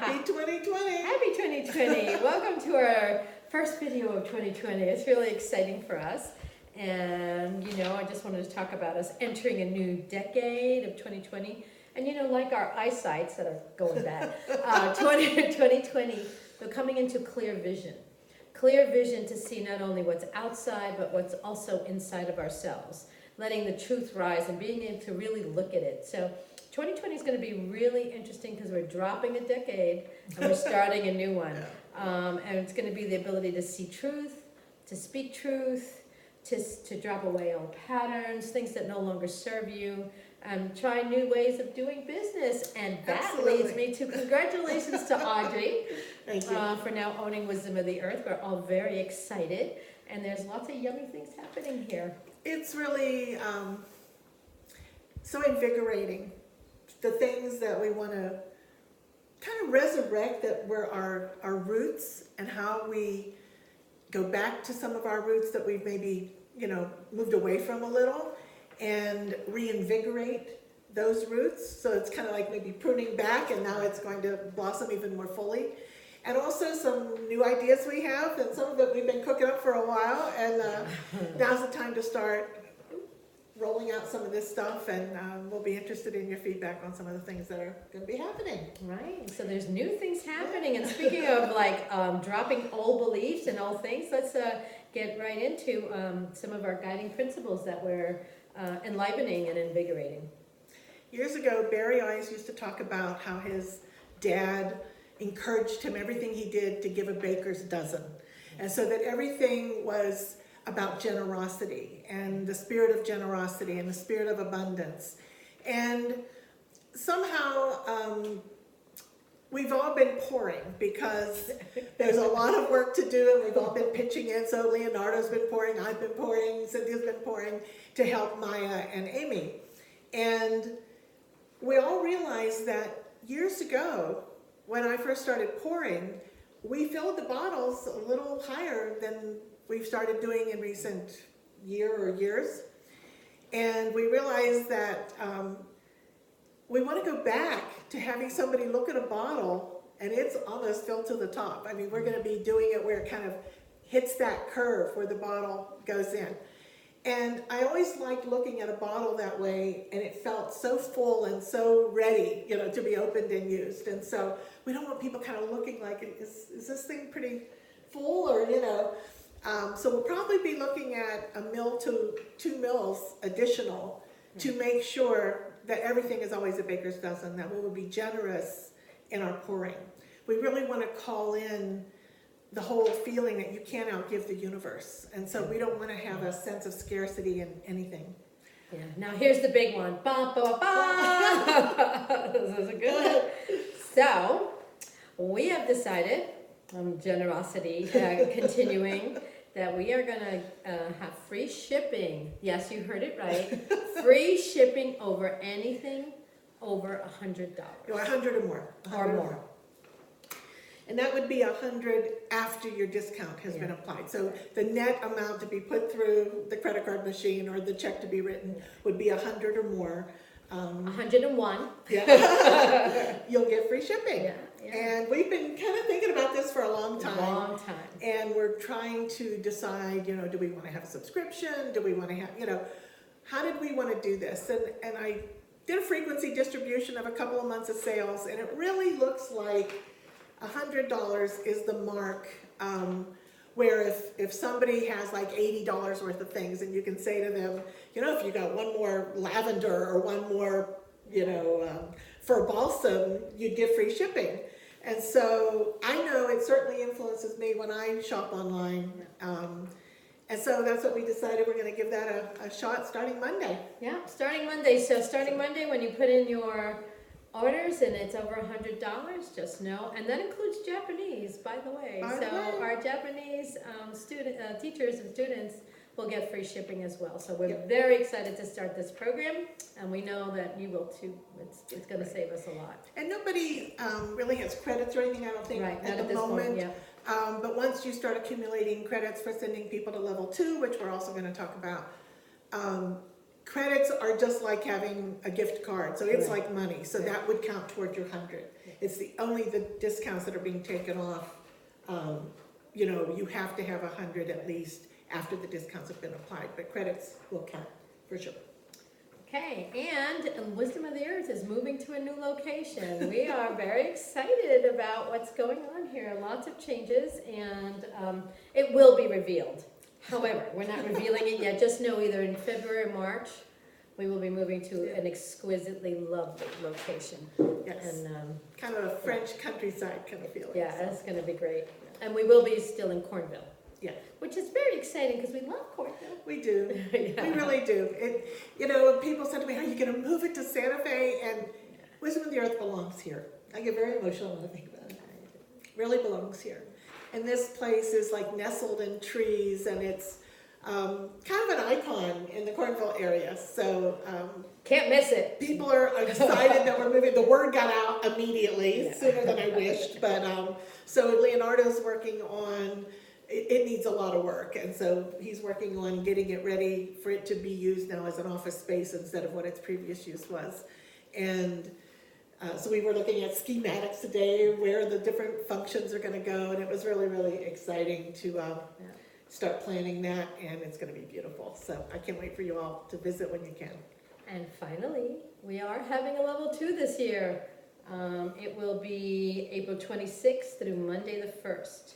Happy 2020. Happy 2020. Welcome to our first video of 2020. It's really exciting for us. And, I just wanted to talk about us entering a new decade of 2020. And, like our eyesights that are going bad, 2020, we're coming into clear vision. Clear vision to see not only what's outside, but what's also inside of ourselves. Letting the truth rise and being able to really look at it. So 2020 is going to be really interesting because we're dropping a decade and we're starting a new one. And it's going to be the ability to see truth, to speak truth, to drop away old patterns, things that no longer serve you, try new ways of doing business. And that leads me to congratulations to Audre for now owning Wisdom of the Earth. We're all very excited. And there's lots of yummy things happening here. It's really so invigorating. The things that we want to kind of resurrect that were our roots and how we go back to some of our roots that we've maybe, moved away from a little and reinvigorate those roots. So it's kind of like maybe pruning back and now it's going to blossom even more fully. And also some new ideas we have, and some of it we've been cooking up for a while, and now's the time to start rolling out some of this stuff, and we'll be interested in your feedback on some of the things that are going to be happening. Right, so there's new things happening, and speaking of dropping old beliefs and old things, let's get right into some of our guiding principles that we're enlivening and invigorating. Years ago, Barry always used to talk about how his dad encouraged him everything he did to give a baker's dozen. And so that everything was about generosity and the spirit of generosity and the spirit of abundance. And somehow we've all been pouring because there's a lot of work to do and we've all been pitching in. So Leonardo's been pouring, I've been pouring, Cynthia's been pouring to help Maya and Amy. And we all realized that years ago, when I first started pouring, we filled the bottles a little higher than we've started doing in recent year or years. And we realized that we want to go back to having somebody look at a bottle and it's almost filled to the top. I mean, we're going to be doing it where it kind of hits that curve where the bottle goes in. And I always liked looking at a bottle that way, and it felt so full and so ready, to be opened and used. And so we don't want people kind of looking like, is this thing pretty full, or, so we'll probably be looking at 1 mil to 2 mils additional to make sure that everything is always a baker's dozen, that we will be generous in our pouring. We really want to call in the whole feeling that you can't outgive the universe. And so we don't want to have a sense of scarcity in anything. Yeah. Now here's the big one. Ba, ba, ba. This is a good one. So we have decided, generosity continuing, that we are going to have free shipping. Yes, you heard it right. Free shipping over anything over $100. 100 or more. Or more. And that would be 100 after your discount has been applied. So the net amount to be put through the credit card machine or the check to be written would be 100 or more. 101. Yeah. You'll get free shipping. Yeah. And we've been kind of thinking about this for a long time. And And we're trying to decide, do we want to have a subscription? Do we want to have, how did we want to do this? And I did a frequency distribution of a couple of months of sales, and it really looks like $100 is the mark, where if somebody has like $80 worth of things, and you can say to them, if you got one more lavender or one more, for balsam, you'd get free shipping. And so I know it certainly influences me when I shop online. And so that's what we decided, we're going to give that a shot starting Monday. Yeah, starting Monday. So starting Monday, when you put in your orders and it's over $100, just know, and that includes Japanese, by the way. Our Japanese teachers and students will get free shipping as well. So we're very excited to start this program, and we know that you will too. It's going to save us a lot. And nobody really has credits or anything, I don't think, at the this moment. Point, but once you start accumulating credits for sending people to level 2, which we're also going to talk about, credits are just like having a gift card, so it's Right. like money, so that would count toward your 100. It's the discounts that are being taken off, you know, you have to have 100 at least after the discounts have been applied, but credits will count, for sure. Okay, and Wisdom of the Earth is moving to a new location. We are very excited about what's going on here. Lots of changes, and it will be revealed. However, we're not revealing it yet. Just know either in February or March, we will be moving to an exquisitely lovely location. Yes, And kind of a French countryside kind of feeling. yeah, so. that's going to be great. And we will be still in Cornville. Yeah. Which is very exciting because we love Cornville. We do. Yeah. We really do. You know, people said to me, are you going to move it to Santa Fe? And Wisdom of the Earth belongs here. I get very emotional when I think about it. It really belongs here. And this place is like nestled in trees, and it's kind of an icon in the Cornville area. So Can't miss it. people are excited that we're moving. The word got out immediately, Yeah. sooner than I wished. But so Leonardo's working on, it needs a lot of work. And so he's working on getting it ready for it to be used now as an office space instead of what its previous use was. And so we were looking at schematics today, where the different functions are going to go. And it was really, really exciting to start planning that. And it's going to be beautiful. So I can't wait for you all to visit when you can. And finally, we are having a level 2 this year. It will be April 26th through Monday the 1st.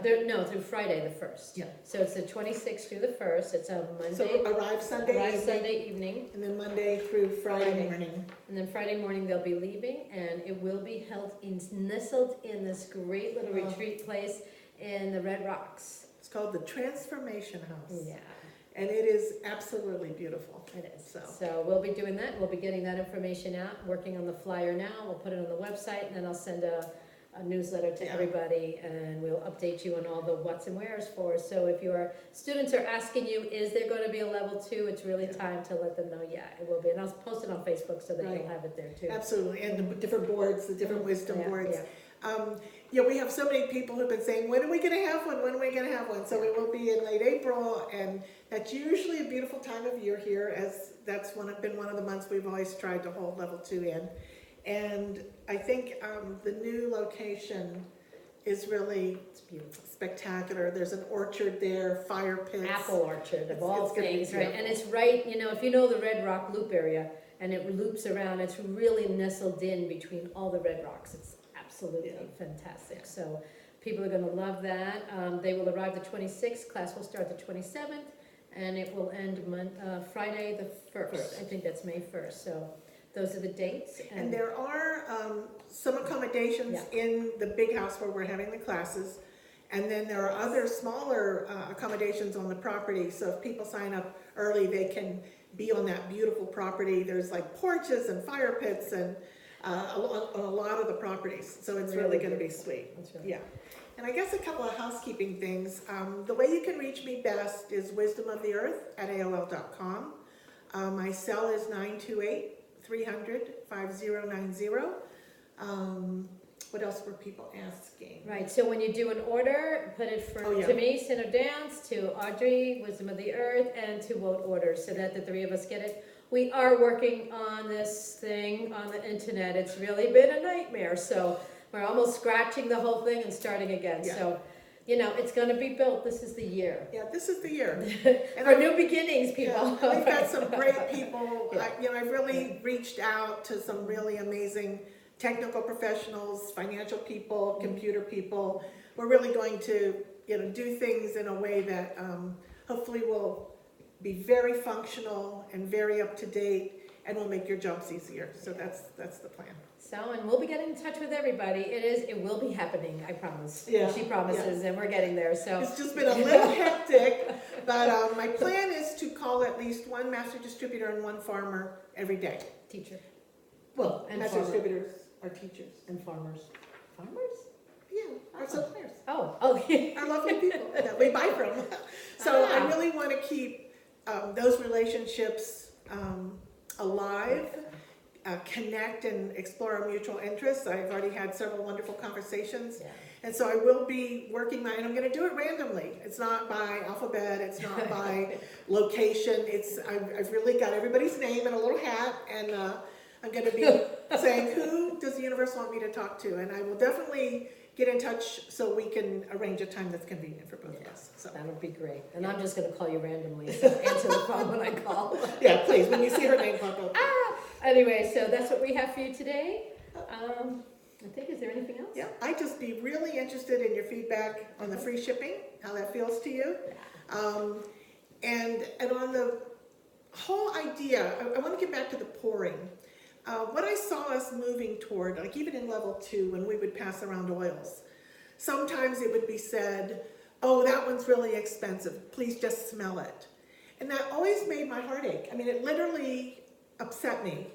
Through Friday the 1st. Yeah. So it's the 26th through the 1st. It's a Monday. So arrive Sunday Sunday evening. and then Monday through Friday Friday. morning. And then Friday morning they'll be leaving, and it will be nestled in this great little retreat place in the Red Rocks. It's called the Transformation House. Yeah. And it is absolutely beautiful. It is. So. So we'll be doing that. We'll be getting that information out, working on the flyer now. We'll put it on the website, and then I'll send a newsletter to everybody, and we'll update you on all the what's and where's for. So if your students are asking you, is there going to be a level 2, it's really time to let them know, yeah, it will be. And I'll post it on Facebook so that you'll have it there too. Absolutely. And the different boards, the different wisdom boards. Yeah. We have so many people who've been saying, when are we going to have one? When are we going to have one? So it will be in late April, and that's usually a beautiful time of year here, as that's been one of the months we've always tried to hold level 2 in. And I think the new location is really spectacular. There's an orchard there, fire pits. Apple orchard of all it's gonna be things, right? beautiful. And it's right, if you know the Red Rock Loop area, and it loops around, it's really nestled in between all the Red Rocks. It's absolutely fantastic. So people are going to love that. They will arrive the 26th. Class will start the 27th, and it will end Friday the 1st. I think that's May 1st. So those are the dates. And there are some accommodations in the big house where we're having the classes. And then there are other smaller accommodations on the property. So if people sign up early, they can be on that beautiful property. There's like porches and fire pits and on a lot of the properties. So it's really going to be sweet. Really And I guess a couple of housekeeping things. The way you can reach me best is wisdomoftheearth@aol.com. My cell is 928-300-5090. What else were people asking? Right, so when you do an order, put it to me, Center Dance, to Audrey, Wisdom of the Earth, and to WOTE Orders, so that the 3 of us get it. We are working on this thing on the internet. It's really been a nightmare, so we're almost scratching the whole thing and starting again. Yeah. So, it's going to be built. This is the year. Yeah, this is the year. And For new beginnings, people. Yeah, we've got some great people. I've really reached out to some really amazing technical professionals, financial people, computer people. We're really going to, do things in a way that hopefully will be very functional and very up to date, and will make your jobs easier. So that's the plan. So, and we'll be getting in touch with everybody. It will be happening, I promise. Yeah, She promises, and we're getting there, so. It's just been a little hectic, but my plan is to call at least one master distributor and one farmer every day. Teacher. Well, And master farmer. distributors are teachers. And farmers. Farmers? Yeah, our suppliers. Oh, Our lovely people that we buy from. So I Ah. really want to keep those relationships alive. connect and explore our mutual interests. I've already had several wonderful conversations. Yeah. And so I will be working and I'm gonna do it randomly. It's not by alphabet, it's not by location, I've really got everybody's name in a little hat, and I'm gonna be saying, who does the universe want me to talk to? And I will definitely get in touch so we can arrange a time that's convenient for both of us. So That would be great. And I'm just gonna call you randomly, so answer the phone when I call. yeah, please, when you see her name pop up. Anyway, so that's what we have for you today. I think, is there anything else? Yeah, I'd just be really interested in your feedback on the free shipping, how that feels to you. And on the whole idea, I want to get back to the pouring. What I saw us moving toward, like even in level 2, when we would pass around oils, sometimes it would be said, oh, that one's really expensive, please just smell it. And that always made my heart ache. I mean, it literally upset me.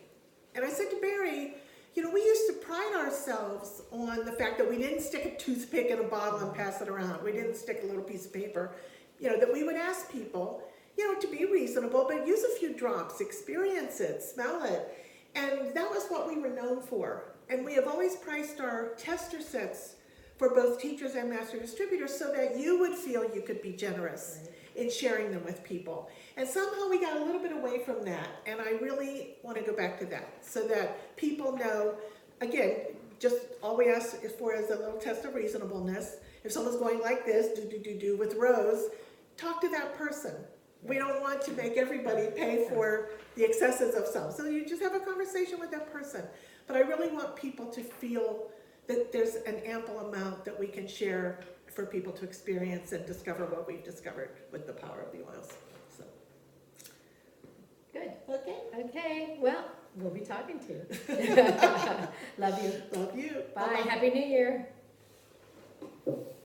And I said to Barry, you know, we used to pride ourselves on the fact that we didn't stick a toothpick in a bottle and pass it around. We didn't stick a little piece of paper. You know, that we would ask people, you know, to be reasonable, but use a few drops, experience it, smell it. And that was what we were known for. And we have always priced our tester sets for both teachers and master distributors so that you would feel you could be generous in sharing them with people. And somehow we got a little bit away from that, and I really want to go back to that so that people know, again, just all we ask for is a little test of reasonableness. If someone's going like this, do with Rose, talk to that person. We don't want to make everybody pay for the excesses of some. So you just have a conversation with that person. But I really want people to feel that there's an ample amount that we can share for people to experience and discover what we've discovered with the power of the oils. So. Good. Okay. Okay, well, we'll be talking to you. Love you. Love you. Bye. Bye-bye. Happy New Year.